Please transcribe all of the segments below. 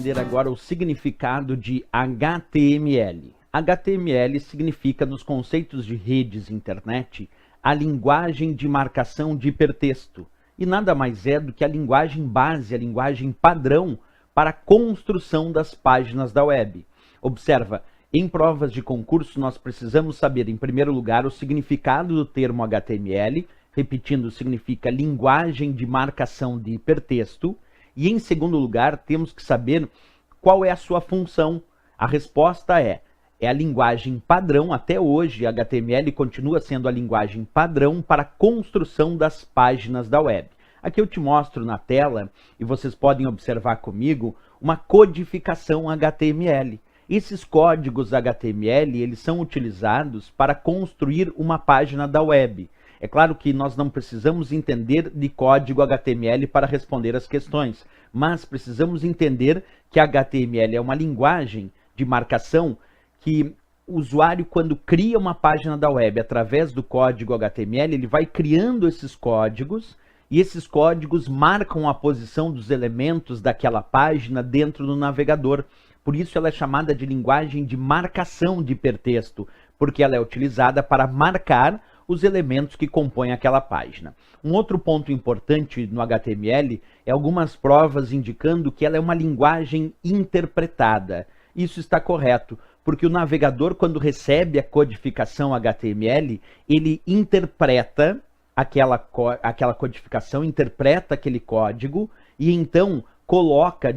aprender agora o significado de HTML. HTML significa, nos conceitos de redes e internet, a linguagem de marcação de hipertexto. E nada mais é do que a linguagem base, a linguagem padrão para a construção das páginas da web. Observa, em provas de concurso nós precisamos saber, em primeiro lugar, o significado do termo HTML, repetindo, significa linguagem de marcação de hipertexto, e em segundo lugar, temos que saber qual é a sua função. A resposta é a linguagem padrão. Até hoje, HTML continua sendo a linguagem padrão para a construção das páginas da web. Aqui eu te mostro na tela, e vocês podem observar comigo, uma codificação HTML. Esses códigos HTML, eles são utilizados para construir uma página da web. É claro que nós não precisamos entender de código HTML para responder as questões, mas precisamos entender que HTML é uma linguagem de marcação que o usuário, quando cria uma página da web através do código HTML, ele vai criando esses códigos, e esses códigos marcam a posição dos elementos daquela página dentro do navegador. Por isso ela é chamada de linguagem de marcação de hipertexto, porque ela é utilizada para marcar os elementos que compõem aquela página. Um outro ponto importante no HTML é algumas provas indicando que ela é uma linguagem interpretada. Isso está correto, porque o navegador, quando recebe a codificação HTML, ele interpreta aquela codificação, interpreta aquele código e então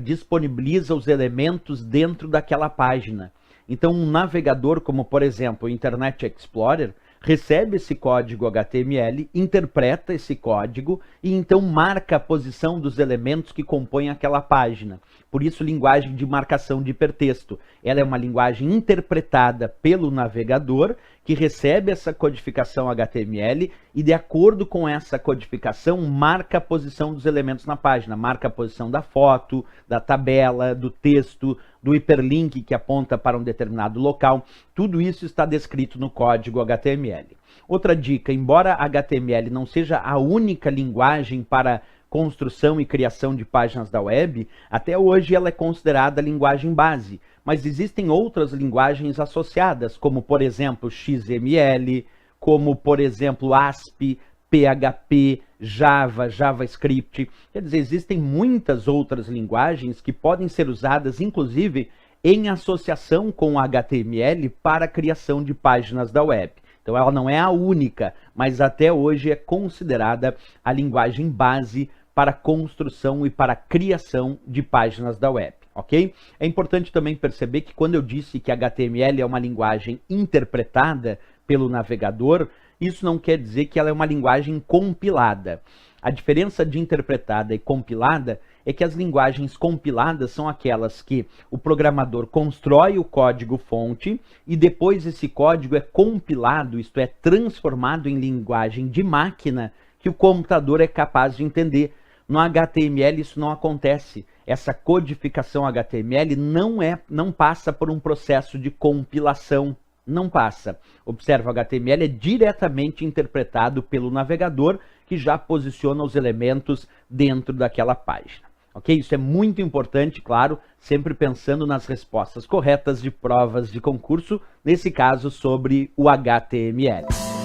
disponibiliza os elementos dentro daquela página. Então um navegador, como por exemplo o Internet Explorer, recebe esse código HTML, interpreta esse código e então marca a posição dos elementos que compõem aquela página. Por isso, linguagem de marcação de hipertexto. Ela é uma linguagem interpretada pelo navegador que recebe essa codificação HTML e, de acordo com essa codificação, marca a posição dos elementos na página, marca a posição da foto, da tabela, do texto, do hiperlink que aponta para um determinado local. Tudo isso está descrito no código HTML. Outra dica, embora HTML não seja a única linguagem para construção e criação de páginas da web, até hoje ela é considerada a linguagem base, mas existem outras linguagens associadas, como por exemplo XML, como por exemplo ASP, PHP, Java, JavaScript. Quer dizer, existem muitas outras linguagens que podem ser usadas, inclusive, em associação com HTML para a criação de páginas da web. Então ela não é a única, mas até hoje é considerada a linguagem base para a construção e para a criação de páginas da web, ok? É importante também perceber que quando eu disse que HTML é uma linguagem interpretada pelo navegador, isso não quer dizer que ela é uma linguagem compilada. A diferença de interpretada e compilada é que as linguagens compiladas são aquelas que o programador constrói o código-fonte e depois esse código é compilado, isto é, transformado em linguagem de máquina que o computador é capaz de entender. No HTML isso não acontece. Essa codificação HTML não passa por um processo de compilação. Não passa. Observa, o HTML é diretamente interpretado pelo navegador que já posiciona os elementos dentro daquela página. Ok? Isso é muito importante, claro, sempre pensando nas respostas corretas de provas de concurso, nesse caso sobre o HTML.